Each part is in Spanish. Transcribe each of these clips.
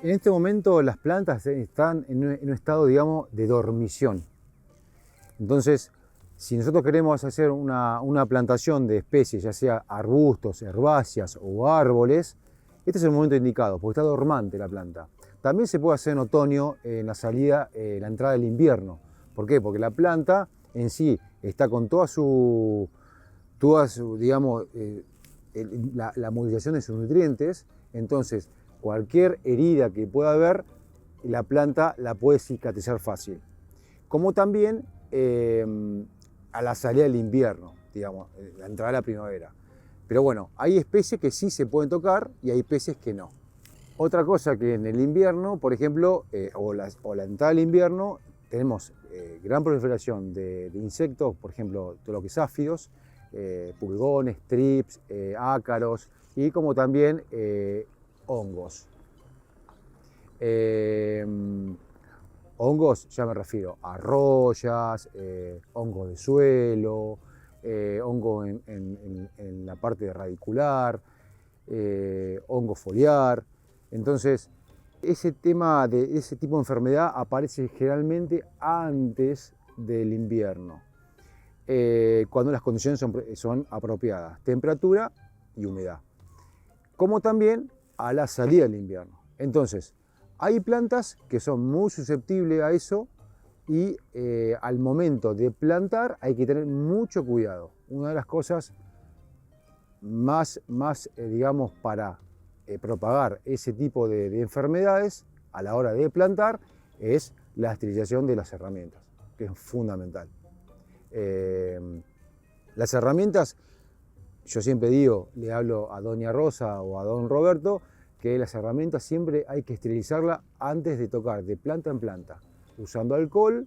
En este momento las plantas están en un estado, digamos, de dormición. Entonces, si nosotros queremos hacer una plantación de especies, ya sea arbustos, herbáceas o árboles, este es el momento indicado, porque está dormante la planta. También se puede hacer en otoño, en la salida, la entrada del invierno. ¿Por qué? Porque la planta en sí está con toda su digamos, la movilización de sus nutrientes. Entonces, cualquier herida que pueda haber, la planta la puede cicatrizar fácil. Como también a la salida del invierno, digamos, la entrada de la primavera. Pero bueno, hay especies que sí se pueden tocar y hay especies que no. Otra cosa que en el invierno, por ejemplo, o la entrada del invierno, tenemos gran proliferación de insectos, por ejemplo, todo lo que es áfidos, pulgones, trips, ácaros y como también hongos. Hongos, ya me refiero a rollas, hongos de suelo, hongo en la parte radicular, hongo foliar. Entonces, ese tipo de enfermedad aparece generalmente antes del invierno, cuando las condiciones son apropiadas, temperatura y humedad, como también a la salida del invierno. Entonces, hay plantas que son muy susceptibles a eso y al momento de plantar hay que tener mucho cuidado. Una de las cosas más digamos, para propagar ese tipo de enfermedades a la hora de plantar es la esterilización de las herramientas, que es fundamental. Las herramientas, yo siempre digo, le hablo a doña Rosa o a don Roberto, que las herramientas siempre hay que esterilizarlas antes de tocar, de planta en planta, usando alcohol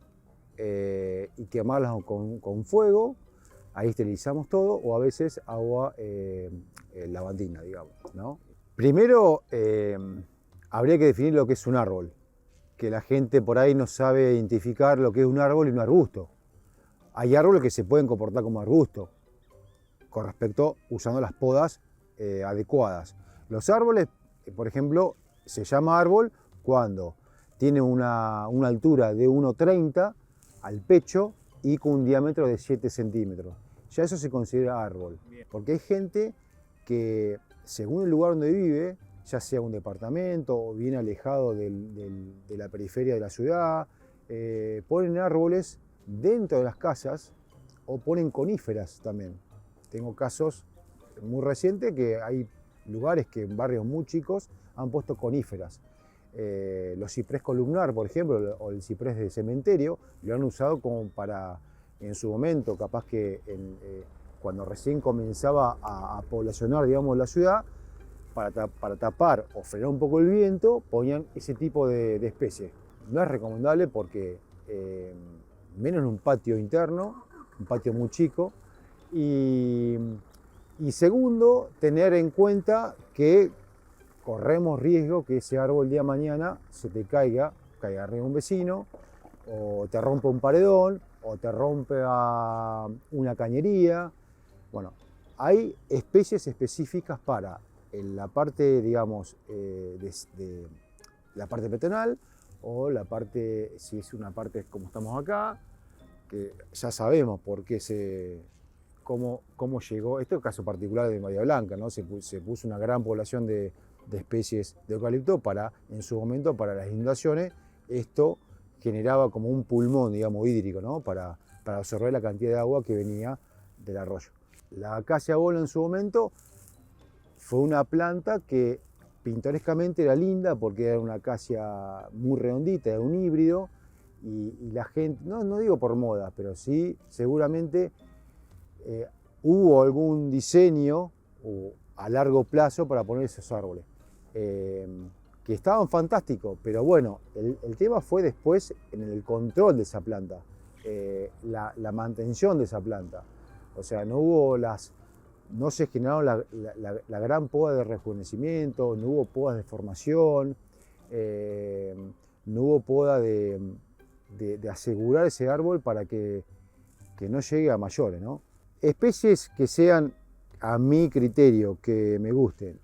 y quemarlas con fuego. Ahí esterilizamos todo, o a veces agua lavandina, digamos, ¿no? Primero, habría que definir lo que es un árbol, que la gente por ahí no sabe identificar lo que es un árbol y un arbusto. Hay árboles que se pueden comportar como arbusto, con respecto usando las podas adecuadas. Los árboles, por ejemplo, se llama árbol cuando tiene una altura de 1,30 al pecho y con un diámetro de 7 centímetros. Ya eso se considera árbol, porque hay gente que, según el lugar donde vive, ya sea un departamento o bien alejado de la periferia de la ciudad, ponen árboles dentro de las casas o ponen coníferas también. Tengo casos muy recientes que hay lugares que en barrios muy chicos han puesto coníferas. Los ciprés columnar, por ejemplo, o el ciprés de cementerio, lo han usado como para, en su momento, capaz que cuando recién comenzaba a poblacionar, digamos, la ciudad, para tapar o frenar un poco el viento, ponían ese tipo de especies. No es recomendable porque, menos en un patio interno, un patio muy chico, y segundo, tener en cuenta que corremos riesgo que ese árbol el día de mañana se te caiga arriba de un vecino, o te rompa un paredón, o te rompe una cañería. Bueno, hay especies específicas para la parte, digamos, de la parte peatonal, o la parte, si es una parte como estamos acá, que ya sabemos por qué cómo llegó, este es el caso particular de Bahía Blanca, ¿no? Se puso una gran población de especies de eucalipto en su momento, para las inundaciones. Esto generaba como un pulmón, digamos, hídrico, ¿no? Para absorber la cantidad de agua que venía del arroyo. La acacia bola en su momento fue una planta que pintorescamente era linda porque era una acacia muy redondita, era un híbrido, y la gente, no digo por moda, pero sí seguramente hubo algún diseño a largo plazo para poner esos árboles, que estaban fantásticos, pero bueno, el tema fue después en el control de esa planta, la mantención de esa planta. O sea, no se generaron la gran poda de rejuvenecimiento, no hubo podas de formación, no hubo poda de asegurar ese árbol para que no llegue a mayores, ¿no? Especies que sean, a mi criterio, que me gusten.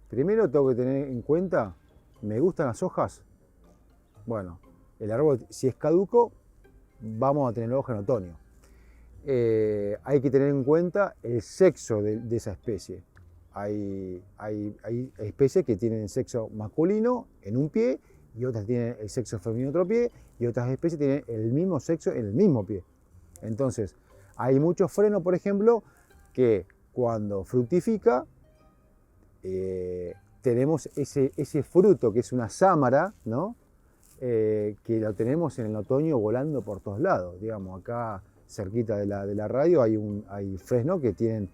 Primero tengo que tener en cuenta ¿Me gustan las hojas? Bueno, el árbol, si es caduco, vamos a tener hoja en otoño. Hay que tener en cuenta el sexo de esa especie. Hay especies que tienen sexo masculino en un pie y otras tienen el sexo femenino en otro pie y otras especies tienen el mismo sexo en el mismo pie. Entonces, hay muchos frenos, por ejemplo, que cuando fructifica tenemos ese fruto que es una sámara, ¿no? Que lo tenemos en el otoño volando por todos lados. Digamos, acá cerquita de la radio hay fresnos que tienen,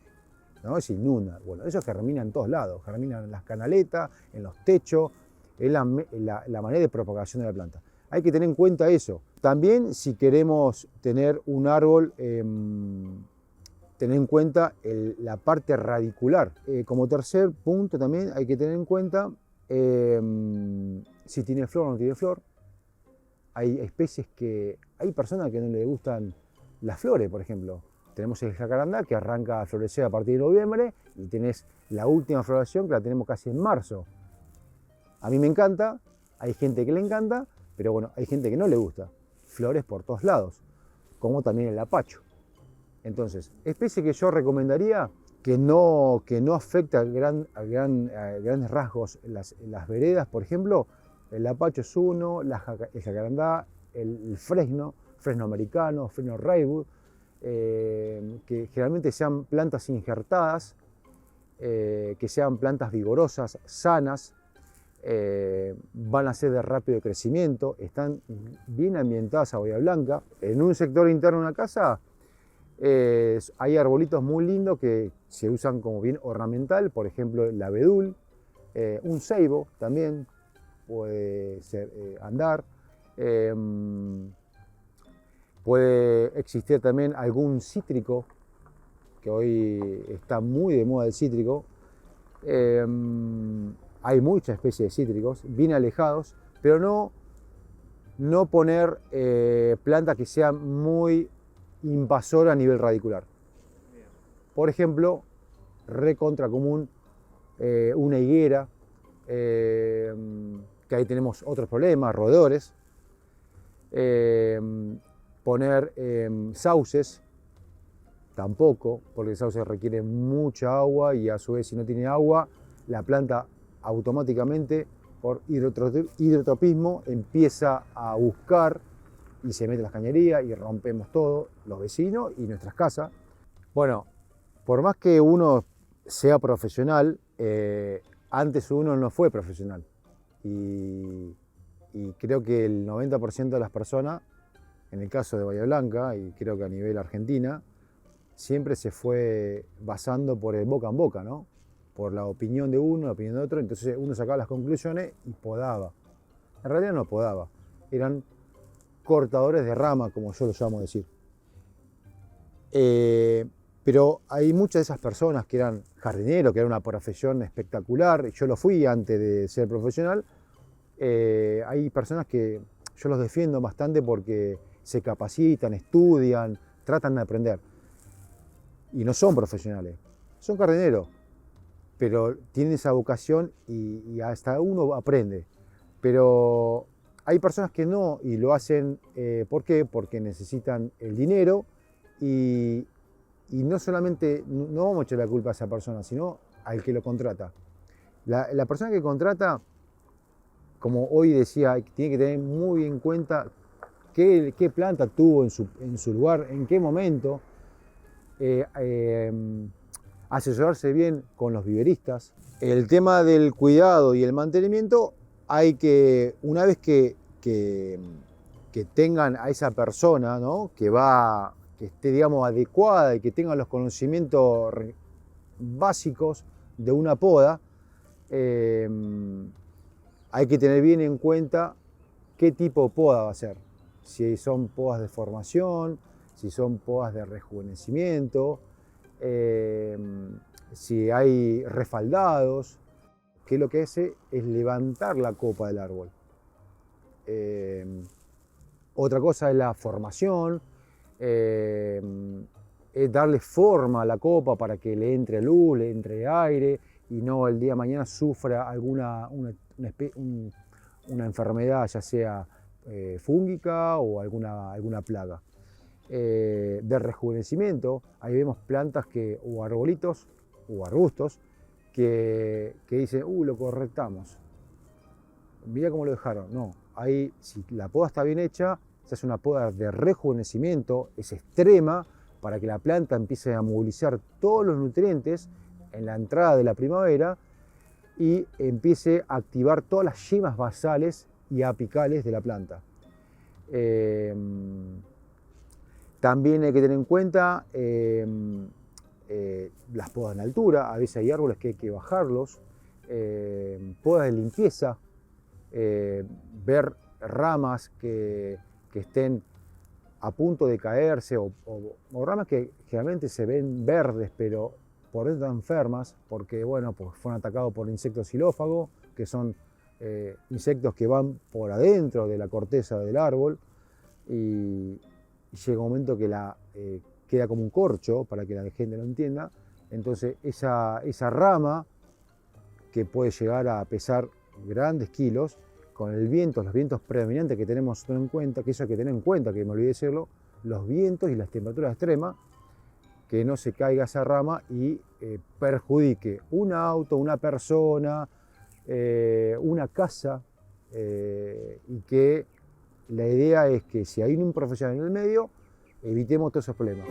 ¿no? Se inunda. Bueno, ellos germinan en todos lados, germinan en las canaletas, en los techos, es la manera de propagación de la planta. Hay que tener en cuenta eso. También si queremos tener un árbol, tener en cuenta la parte radicular. Como tercer punto también hay que tener en cuenta si tiene flor o no tiene flor. Hay especies hay personas que no les gustan las flores, por ejemplo. Tenemos el jacarandá que arranca a florecer a partir de noviembre y tenés la última floración que la tenemos casi en marzo. A mí me encanta, hay gente que le encanta, pero bueno, hay gente que no le gusta. Flores por todos lados, como también el apacho. Entonces, especie que yo recomendaría que no afecta a grandes rasgos las veredas, por ejemplo, el apacho es uno, el jacarandá, el fresno americano, fresno Raywood, que generalmente sean plantas injertadas, que sean plantas vigorosas, sanas, van a ser de rápido crecimiento, están bien ambientadas a Bahía Blanca. En un sector interno de una casa hay arbolitos muy lindos que se usan como bien ornamental, por ejemplo el abedul, un ceibo también puede ser, andar. Puede existir también algún cítrico, que hoy está muy de moda el cítrico. Hay muchas especies de cítricos, bien alejados, pero no poner plantas que sean muy invasoras a nivel radicular. Por ejemplo, recontra común, una higuera, que ahí tenemos otros problemas, roedores. Poner sauces, tampoco, porque el sauce requiere mucha agua y a su vez si no tiene agua, la planta automáticamente por hidrotropismo empieza a buscar y se mete en las cañerías y rompemos todo, los vecinos y nuestras casas. Bueno, por más que uno sea profesional, antes uno no fue profesional y creo que el 90% de las personas, en el caso de Bahía Blanca y creo que a nivel Argentina, siempre se fue basando por el boca en boca, ¿no? Por la opinión de uno, la opinión de otro, entonces uno sacaba las conclusiones y podaba. En realidad no podaba, eran cortadores de rama, como yo lo llamo decir. Pero hay muchas de esas personas que eran jardineros, que era una profesión espectacular, yo lo fui antes de ser profesional. Hay personas que yo los defiendo bastante porque se capacitan, estudian, tratan de aprender. Y no son profesionales, son jardineros, pero tienen esa vocación y hasta uno aprende. Pero hay personas que no, y lo hacen, ¿por qué? Porque necesitan el dinero y no solamente, no vamos a echar la culpa a esa persona, sino al que lo contrata. La persona que contrata, como hoy decía, tiene que tener muy en cuenta qué planta tuvo en su lugar, en qué momento, asesorarse bien con los viveristas. El tema del cuidado y el mantenimiento, hay que, una vez que tengan a esa persona, ¿no? que esté, digamos, adecuada y que tenga los conocimientos básicos de una poda, hay que tener bien en cuenta qué tipo de poda va a ser. Si son podas de formación, si son podas de rejuvenecimiento, si hay refaldados, que lo que hace es levantar la copa del árbol. Otra cosa es la formación, es darle forma a la copa para que le entre luz, le entre aire y no el día de mañana sufra una enfermedad, ya sea fúngica o alguna plaga. De rejuvenecimiento, ahí vemos plantas o arbolitos o arbustos que dicen, lo correctamos. Mira cómo lo dejaron. No, ahí si la poda está bien hecha, se hace una poda de rejuvenecimiento, es extrema, para que la planta empiece a movilizar todos los nutrientes en la entrada de la primavera y empiece a activar todas las yemas basales y apicales de la planta. También hay que tener en cuenta las podas en altura. A veces hay árboles que hay que bajarlos. Podas de limpieza, ver ramas que estén a punto de caerse o ramas que generalmente se ven verdes pero por dentro están enfermas porque bueno, pues fueron atacados por insectos xilófagos, que son insectos que van por adentro de la corteza del árbol y llega un momento que queda como un corcho, para que la gente lo entienda. Entonces esa rama, que puede llegar a pesar grandes kilos, con el viento, los vientos predominantes que tenemos que tener en cuenta, que eso hay que tener en cuenta, que me olvidé decirlo, los vientos y las temperaturas extremas, que no se caiga esa rama y perjudique un auto, una persona, una casa, y que la idea es que si hay un profesional en el medio, evitemos todos esos problemas.